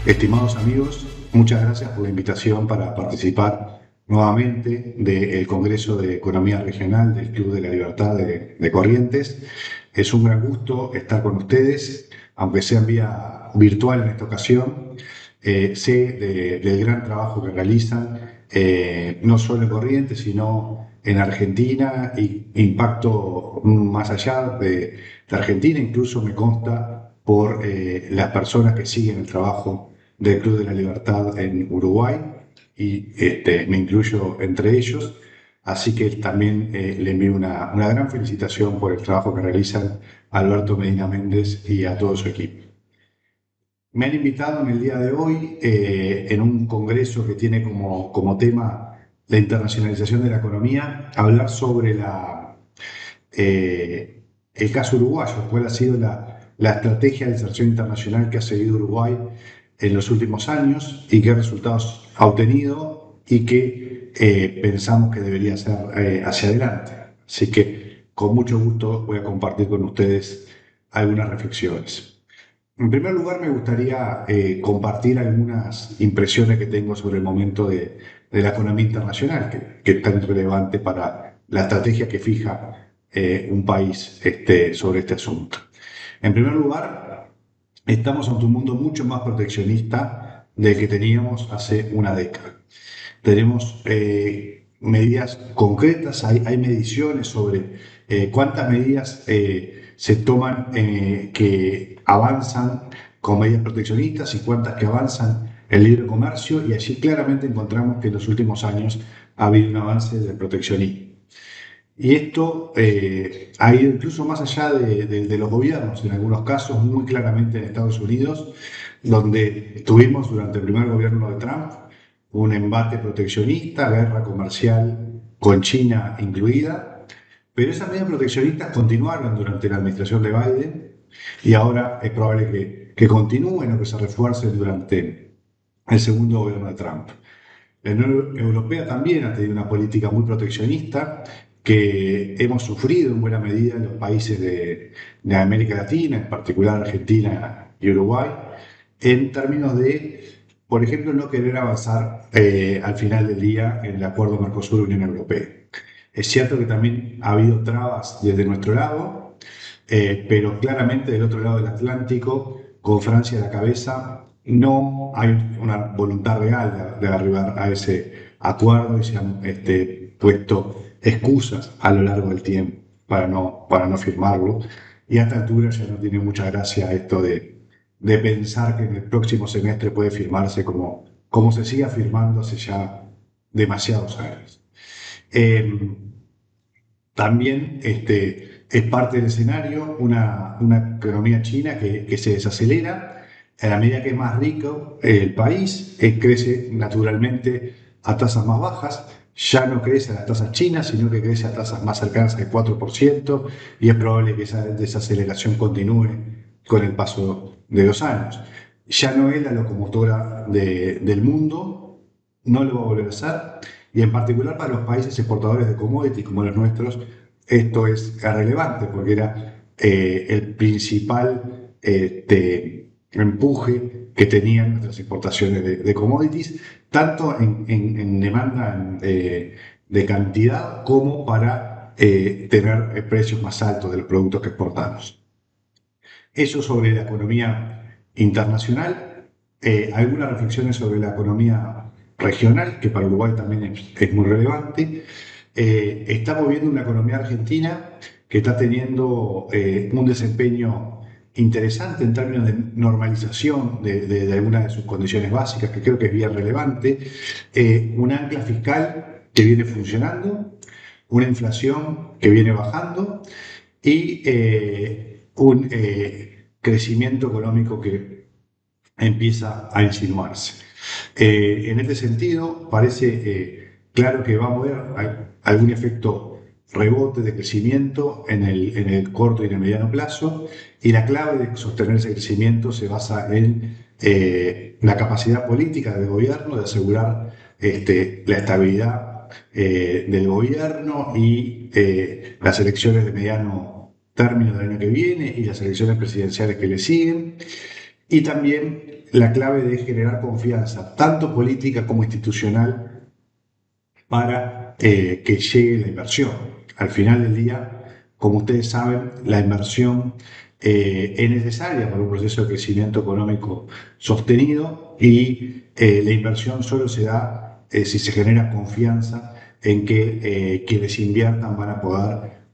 Estimados amigos, muchas gracias por la invitación para participar nuevamente del Congreso de Economía Regional del Club de la Libertad de Corrientes. Es un gran gusto estar con ustedes, aunque sea en vía virtual en esta ocasión. Sé del gran trabajo que realizan, no solo en Corrientes, sino en Argentina, y impacto más allá de Argentina. Incluso me consta por las personas que siguen el trabajo del Club de la Libertad en Uruguay, y me incluyo entre ellos. Así que también le envío una gran felicitación por el trabajo que realizan Alberto Medina Méndez y a todo su equipo. Me han invitado en el día de hoy, en un congreso que tiene como tema la internacionalización de la economía, a hablar sobre el caso uruguayo, cuál ha sido la estrategia de inserción internacional que ha seguido Uruguay en los últimos años y qué resultados ha obtenido y qué pensamos que debería ser hacia adelante. Así que con mucho gusto voy a compartir con ustedes algunas reflexiones. En primer lugar, me gustaría compartir algunas impresiones que tengo sobre el momento de la economía internacional, que es tan relevante para la estrategia que fija un país sobre este asunto. En primer lugar, estamos ante un mundo mucho más proteccionista del que teníamos hace una década. Tenemos medidas concretas, hay mediciones sobre cuántas medidas se toman que avanzan con medidas proteccionistas y cuántas que avanzan el libre comercio, y allí claramente encontramos que en los últimos años ha habido un avance del proteccionismo. Y esto ha ido incluso más allá de los gobiernos, en algunos casos, muy claramente en Estados Unidos, donde tuvimos durante el primer gobierno de Trump un embate proteccionista, guerra comercial con China incluida, pero esas medidas proteccionistas continuaron durante la administración de Biden, y ahora es probable que continúen o que se refuercen durante el segundo gobierno de Trump. La Unión Europea también ha tenido una política muy proteccionista que hemos sufrido en buena medida en los países de América Latina, en particular Argentina y Uruguay, en términos de, por ejemplo, no querer avanzar al final del día en el acuerdo Mercosur-Unión Europea. Es cierto que también ha habido trabas desde nuestro lado, pero claramente del otro lado del Atlántico, con Francia a la cabeza, no hay una voluntad real de arribar a ese acuerdo, y se han puesto excusas a lo largo del tiempo para no firmarlo. Y a esta altura ya no tiene mucha gracia esto de pensar que en el próximo semestre puede firmarse como se sigue afirmando hace ya demasiados años. Eh, También es parte del escenario una economía china que se desacelera a la medida que es más rico el país, crece naturalmente a tasas más bajas. Ya no crece a las tasas chinas, sino que crece a tasas más cercanas al 4%, y es probable que esa desaceleración continúe con el paso de los años. Ya no es la locomotora del mundo, no lo va a volver a ser, y en particular para los países exportadores de commodities como los nuestros, esto es relevante porque era el principal empuje que tenían nuestras exportaciones de commodities, tanto en demanda de cantidad como para tener precios más altos de los productos que exportamos. Eso sobre la economía internacional. Algunas reflexiones sobre la economía regional, que para Uruguay también es muy relevante. Estamos viendo una economía argentina que está teniendo un desempeño interesante en términos de normalización de algunas de sus condiciones básicas, que creo que es bien relevante. Un ancla fiscal que viene funcionando, una inflación que viene bajando, y un crecimiento económico que empieza a insinuarse. En este sentido, parece claro que va a haber algún efecto rebote de crecimiento en el corto y en el mediano plazo, y la clave de sostener ese crecimiento se basa en la capacidad política del gobierno de asegurar la estabilidad del gobierno, y las elecciones de mediano término del año que viene y las elecciones presidenciales que le siguen. y también la clave de generar confianza, tanto política como institucional, para que llegue la inversión. Al final del día, como ustedes saben, la inversión es necesaria para un proceso de crecimiento económico sostenido y la inversión solo se da si se genera confianza en que quienes inviertan van a poder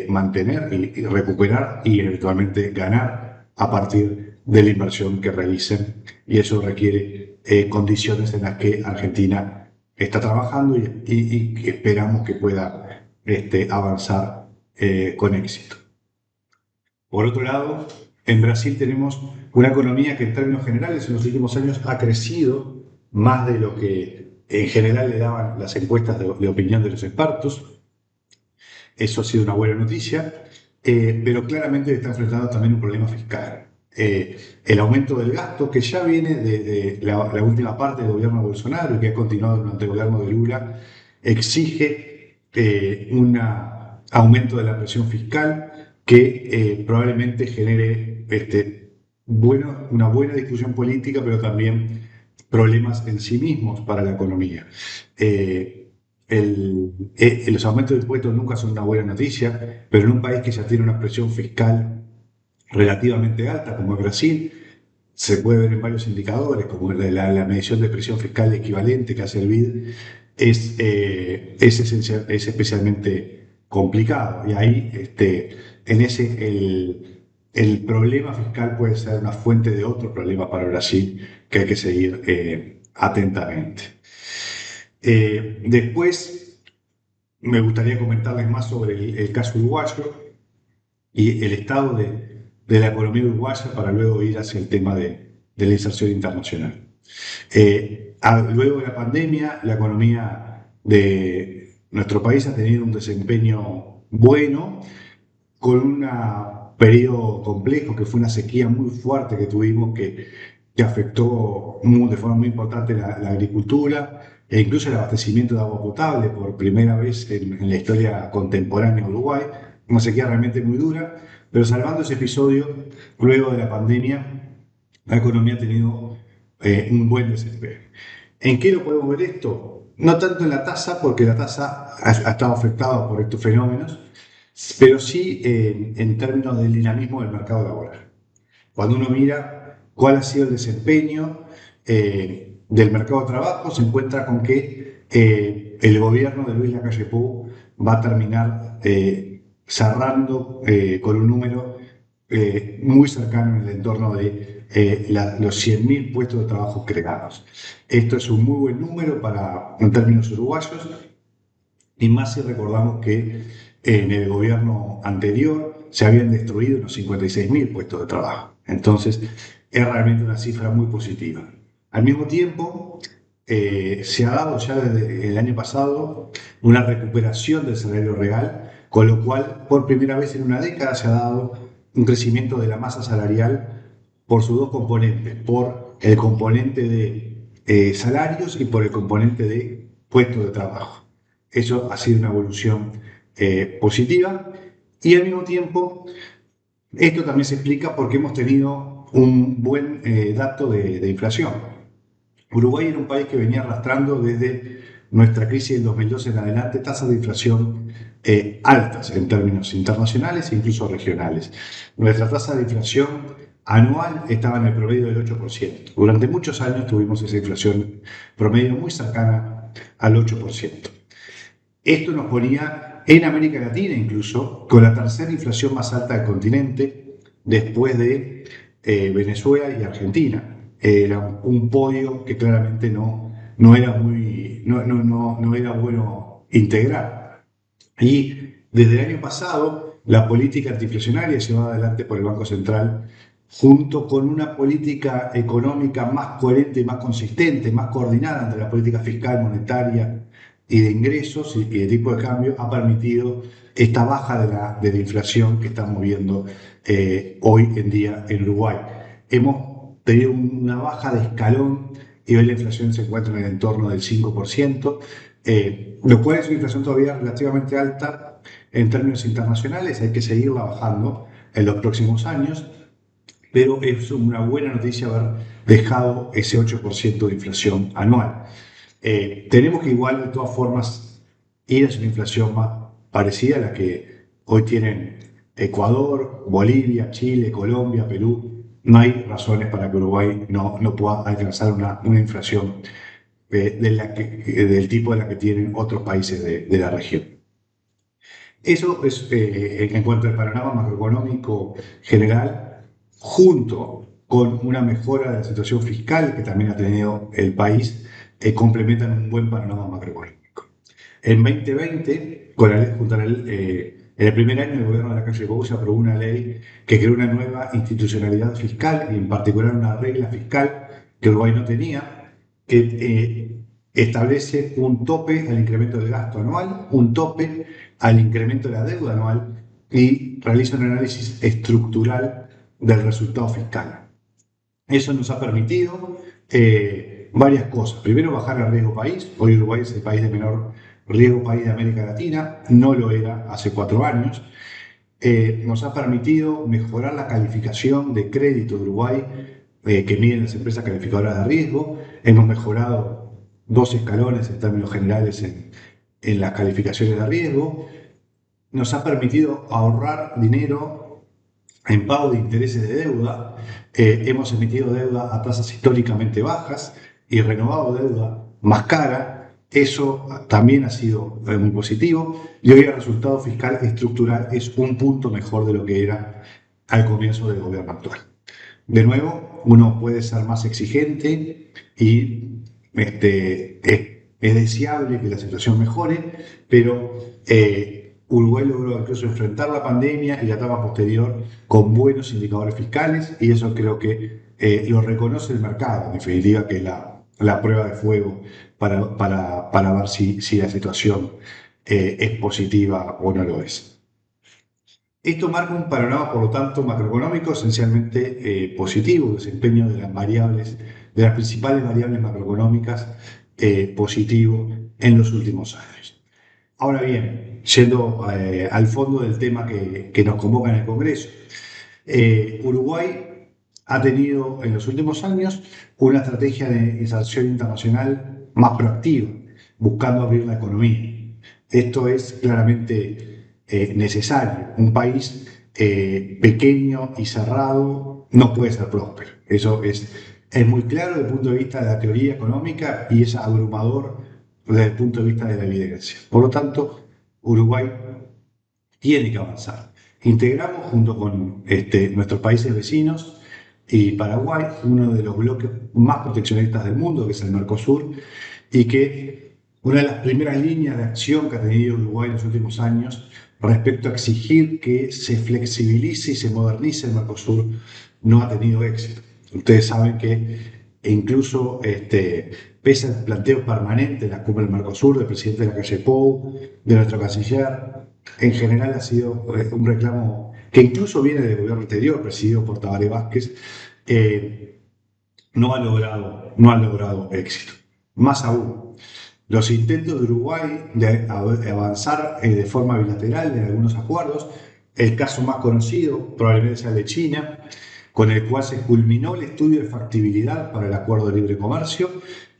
mantener y recuperar y eventualmente ganar a partir de la inversión que realicen, y eso requiere condiciones en las que Argentina está trabajando y que esperamos que pueda avanzar con éxito. Por otro lado, en Brasil tenemos una economía que en términos generales en los últimos años ha crecido más de lo que en general le daban las encuestas de opinión de los expertos. Eso ha sido una buena noticia, pero claramente está enfrentando también un problema fiscal. El aumento del gasto, que ya viene de la última parte del gobierno de Bolsonaro y que ha continuado durante el gobierno de Lula, exige un aumento de la presión fiscal que probablemente genere una buena discusión política, pero también problemas en sí mismos para la economía. Los aumentos de impuestos nunca son una buena noticia, pero en un país que ya tiene una presión fiscal relativamente alta, como es Brasil, se puede ver en varios indicadores, como la medición de presión fiscal equivalente que hace el BID, es especialmente complicado. Y ahí, el problema fiscal puede ser una fuente de otro problema para Brasil que hay que seguir atentamente. Después, me gustaría comentarles más sobre el caso uruguayo y el estado de la economía uruguaya para luego ir hacia el tema de la inserción internacional. Luego de la pandemia, la economía de nuestro país ha tenido un desempeño bueno, con un periodo complejo que fue una sequía muy fuerte que tuvimos que afectó de forma muy importante la agricultura e incluso el abastecimiento de agua potable por primera vez en la historia contemporánea de Uruguay. Una sequía realmente muy dura, pero salvando ese episodio, luego de la pandemia, la economía ha tenido un buen desempeño. ¿En qué lo podemos ver esto? No tanto en la tasa, porque la tasa ha estado afectada por estos fenómenos, pero sí en términos del dinamismo del mercado laboral. Cuando uno mira cuál ha sido el desempeño del mercado de trabajo, se encuentra con que el gobierno de Luis Lacalle Pou va a terminar cerrando con un número muy cercano en el entorno de los 100.000 puestos de trabajo creados. Esto es un muy buen número en términos uruguayos, y más si recordamos que en el gobierno anterior se habían destruido unos 56.000 puestos de trabajo. Entonces, es realmente una cifra muy positiva. Al mismo tiempo, se ha dado ya desde el año pasado una recuperación del salario real, con lo cual, por primera vez en una década, se ha dado un crecimiento de la masa salarial por sus dos componentes, por el componente de salarios y por el componente de puestos de trabajo. Eso ha sido una evolución positiva, y al mismo tiempo esto también se explica porque hemos tenido un buen dato de inflación. Uruguay era un país que venía arrastrando desde nuestra crisis del 2012 en adelante tasas de inflación altas en términos internacionales e incluso regionales. Nuestra tasa de inflación anual estaba en el promedio del 8%. Durante muchos años tuvimos esa inflación promedio muy cercana al 8%. Esto nos ponía en América Latina incluso con la tercera inflación más alta del continente, después de Venezuela y Argentina. Era un podio que claramente no era bueno integrar. Y desde el año pasado, la política antiinflacionaria llevada adelante por el Banco Central, junto con una política económica más coherente, más consistente, más coordinada entre la política fiscal, monetaria y de ingresos y de tipo de cambio, ha permitido esta baja de la inflación que estamos viendo hoy en día en Uruguay. Hemos tenido una baja de escalón y hoy la inflación se encuentra en el entorno del 5%, lo cual es una inflación todavía relativamente alta en términos internacionales. Hay que seguirla bajando en los próximos años, pero es una buena noticia haber dejado ese 8% de inflación anual. Tenemos que igual, de todas formas, ir hacia una inflación más parecida a la que hoy tienen Ecuador, Bolivia, Chile, Colombia, Perú. No hay razones para que Uruguay no pueda alcanzar una inflación del tipo de la que tienen otros países de la región. Eso es en cuanto al panorama macroeconómico general, junto con una mejora de la situación fiscal que también ha tenido el país, complementan un buen panorama macroeconómico. En 2020, en el primer año del gobierno de la calle Pou, se aprobó una ley que creó una nueva institucionalidad fiscal y en particular una regla fiscal que Uruguay no tenía, que establece un tope al incremento del gasto anual, un tope al incremento de la deuda anual y realiza un análisis estructural del resultado fiscal. Eso nos ha permitido varias cosas. Primero, bajar el riesgo país. Hoy Uruguay es el país de menor riesgo país de América Latina, no lo era hace 4 años. Nos ha permitido mejorar la calificación de crédito de Uruguay, que miden las empresas calificadoras de riesgo. Hemos mejorado 2 escalones en términos generales en las calificaciones de riesgo. Nos ha permitido ahorrar dinero en pago de intereses de deuda. Hemos emitido deuda a tasas históricamente bajas y renovado deuda más cara. Eso también ha sido muy positivo y hoy el resultado fiscal estructural es un punto mejor de lo que era al comienzo del gobierno actual. De nuevo, uno puede ser más exigente y es deseable que la situación mejore, pero Uruguay logró incluso enfrentar la pandemia y la etapa posterior con buenos indicadores fiscales y eso creo que lo reconoce el mercado, en definitiva, que es la prueba de fuego para ver si la situación es positiva o no lo es. Esto marca un panorama, por lo tanto, macroeconómico esencialmente positivo, desempeño de las principales variables macroeconómicas positivo en los últimos años. Ahora bien, yendo al fondo del tema que nos convoca en el Congreso, Uruguay ha tenido en los últimos años una estrategia de inserción internacional más proactiva, buscando abrir la economía. Esto es claramente necesario. Un país pequeño y cerrado no puede ser próspero. Eso es muy claro desde el punto de vista de la teoría económica y es abrumador desde el punto de vista de la evidencia. Por lo tanto, Uruguay tiene que avanzar. Integramos junto con nuestros países vecinos y Paraguay uno de los bloques más proteccionistas del mundo, que es el Mercosur, y que una de las primeras líneas de acción que ha tenido Uruguay en los últimos años respecto a exigir que se flexibilice y se modernice el Mercosur no ha tenido éxito. Ustedes saben que incluso pese al planteo permanente de la cumbre del Mercosur, del presidente de la calle Pou, de nuestro canciller, en general ha sido un reclamo que incluso viene del gobierno anterior, presidido por Tabaré Vázquez, no ha logrado éxito. Más aún, los intentos de Uruguay de avanzar de forma bilateral en algunos acuerdos, el caso más conocido probablemente sea el de China, con el cual se culminó el estudio de factibilidad para el acuerdo de libre comercio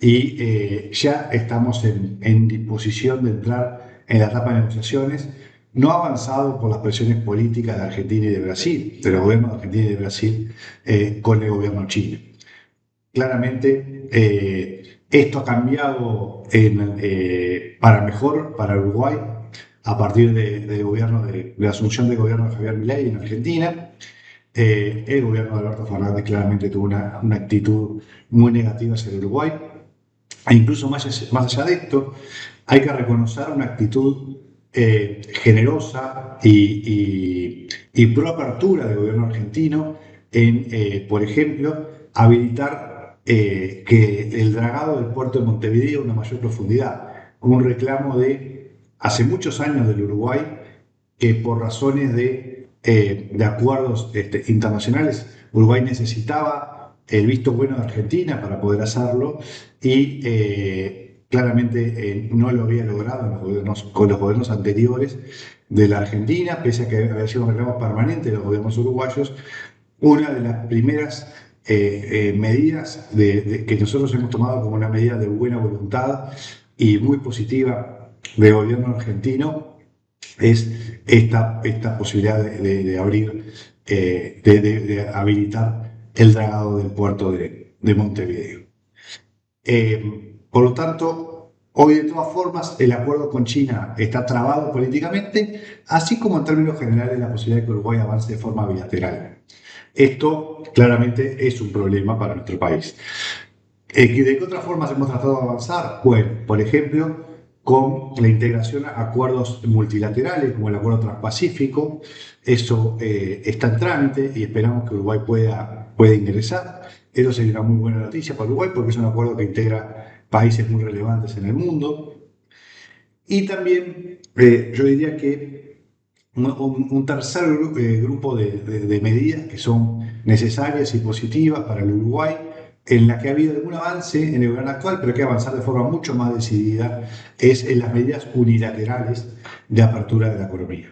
y ya estamos en disposición de entrar en la etapa de negociaciones, no avanzado por las presiones políticas de Argentina y de Brasil, de los gobiernos de Argentina y de Brasil con el gobierno chino. Claramente, esto ha cambiado para mejor para Uruguay a partir de la asunción del gobierno de Javier Milei en Argentina. El gobierno de Alberto Fernández claramente tuvo una actitud muy negativa hacia el Uruguay. E incluso más allá de esto, hay que reconocer una actitud generosa y pro apertura del gobierno argentino en, por ejemplo, habilitar que el dragado del puerto de Montevideo a una mayor profundidad, un reclamo de hace muchos años del Uruguay que por razones de acuerdos internacionales Uruguay necesitaba el visto bueno de Argentina para poder hacerlo y claramente no lo había logrado con los gobiernos anteriores de la Argentina, pese a que había sido un reclamo permanente de los gobiernos uruguayos. una de las primeras medidas que nosotros hemos tomado como una medida de buena voluntad y muy positiva del gobierno argentino es esta posibilidad de abrir, de habilitar el dragado del puerto de Montevideo. Por lo tanto, hoy de todas formas el acuerdo con China está trabado políticamente, así como en términos generales la posibilidad de que Uruguay avance de forma bilateral. Esto claramente es un problema para nuestro país. ¿De qué otras formas hemos tratado de avanzar? Bueno, por ejemplo, con la integración a acuerdos multilaterales como el Acuerdo Transpacífico. Eso está en trámite y esperamos que Uruguay pueda ingresar. Eso sería una muy buena noticia para Uruguay porque es un acuerdo que integra países muy relevantes en el mundo. Y también yo diría que un tercer grupo de medidas que son necesarias y positivas para el Uruguay, en la que ha habido algún avance en el gobierno actual, pero que hay que avanzar de forma mucho más decidida, es en las medidas unilaterales de apertura de la economía.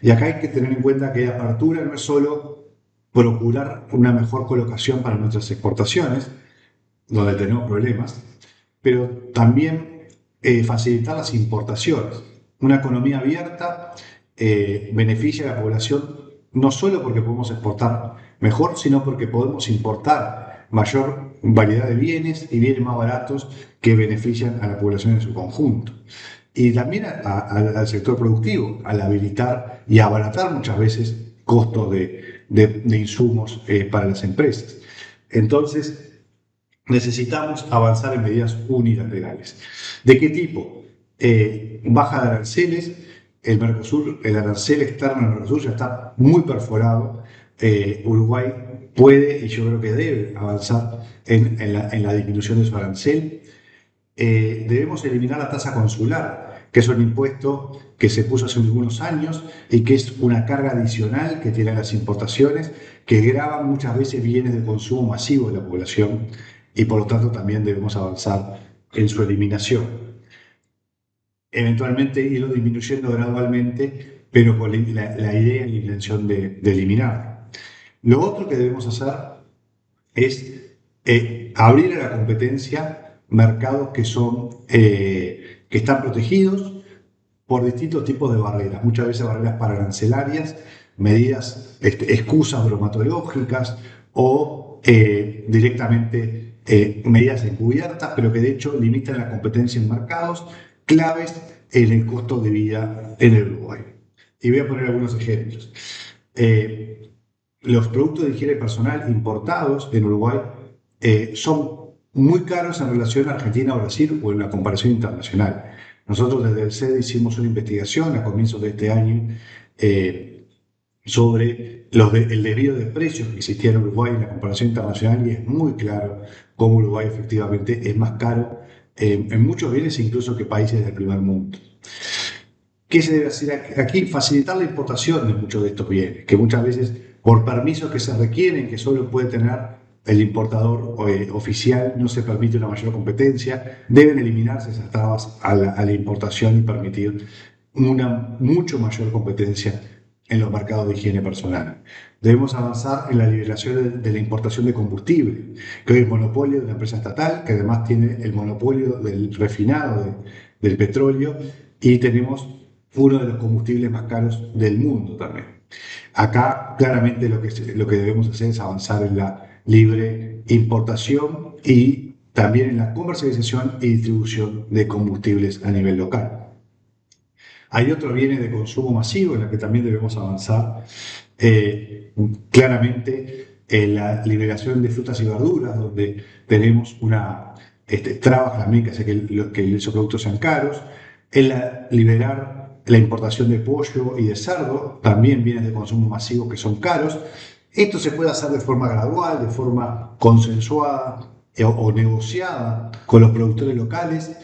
Y acá hay que tener en cuenta que apertura no es solo procurar una mejor colocación para nuestras exportaciones, donde tenemos problemas, pero también facilitar las importaciones. Una economía abierta beneficia a la población no solo porque podemos exportar mejor, sino porque podemos importar mayor variedad de bienes y bienes más baratos que benefician a la población en su conjunto. Y también al sector productivo, al habilitar y abaratar muchas veces costos de insumos para las empresas. Entonces, necesitamos avanzar en medidas unilaterales. ¿De qué tipo? Baja de aranceles. El Mercosur, el arancel externo del Mercosur ya está muy perforado. Uruguay puede y yo creo que debe avanzar en la disminución de su arancel. Debemos eliminar la tasa consular, que es un impuesto que se puso hace algunos años y que es una carga adicional que tienen las importaciones, que grava muchas veces bienes de consumo masivo de la población y por lo tanto también debemos avanzar en su eliminación. Eventualmente irlo disminuyendo gradualmente, pero con la idea y la intención de eliminar. Lo otro que debemos hacer es abrir a la competencia mercados que están protegidos por distintos tipos de barreras, muchas veces barreras pararancelarias, medidas, excusas bromatológicas o directamente medidas encubiertas, pero que de hecho limitan la competencia en mercados claves en el costo de vida en el Uruguay. Y voy a poner algunos ejemplos. Los productos de higiene personal importados en Uruguay son muy caros en relación a Argentina o Brasil o en la comparación internacional. Nosotros desde el SED hicimos una investigación a comienzos de este año sobre el desvío de precios que existía en Uruguay en la comparación internacional y es muy claro cómo Uruguay efectivamente es más caro en muchos bienes incluso que países del primer mundo. ¿Qué se debe hacer aquí? Facilitar la importación de muchos de estos bienes, que muchas veces por permisos que se requieren, que solo puede tener el importador oficial, no se permite una mayor competencia, deben eliminarse esas trabas a la importación y permitir una mucho mayor competencia en los mercados de higiene personal. Debemos avanzar en la liberación de la importación de combustible, que hoy es monopolio de una empresa estatal, que además tiene el monopolio del refinado del petróleo y tenemos uno de los combustibles más caros del mundo también. Acá claramente lo que debemos hacer es avanzar en la libre importación y también en la comercialización y distribución de combustibles a nivel local. Hay otros bienes de consumo masivo en los que también debemos avanzar. Claramente en la liberación de frutas y verduras, donde tenemos trabas también que hace que esos productos sean caros. En liberar la importación de pollo y de cerdo, también bienes de consumo masivo que son caros. Esto se puede hacer de forma gradual, de forma consensuada o negociada con los productores locales,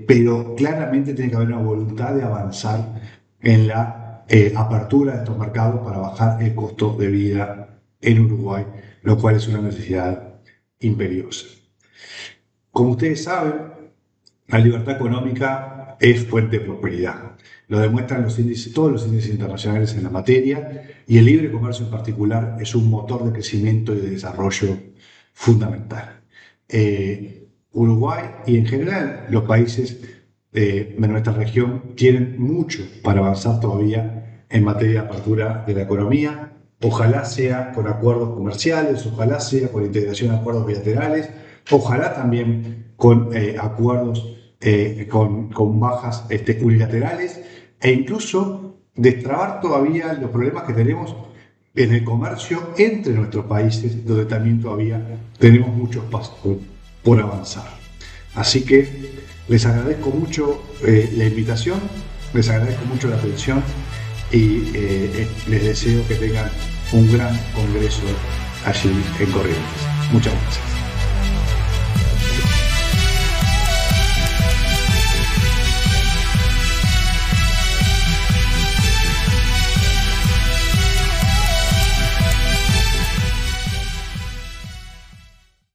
pero claramente tiene que haber una voluntad de avanzar en la apertura de estos mercados para bajar el costo de vida en Uruguay, lo cual es una necesidad imperiosa. Como ustedes saben, la libertad económica es fuente de prosperidad. Lo demuestran todos los índices internacionales en la materia, y el libre comercio en particular es un motor de crecimiento y de desarrollo fundamental. Uruguay y en general los países de nuestra región tienen mucho para avanzar todavía en materia de apertura de la economía. Ojalá sea con acuerdos comerciales, ojalá sea con integración de acuerdos bilaterales, ojalá también con acuerdos con bajas unilaterales, e incluso destrabar todavía los problemas que tenemos en el comercio entre nuestros países, donde también todavía tenemos muchos pasos por avanzar. Así que les agradezco mucho la invitación, les agradezco mucho la atención y les deseo que tengan un gran congreso allí en Corrientes. Muchas gracias.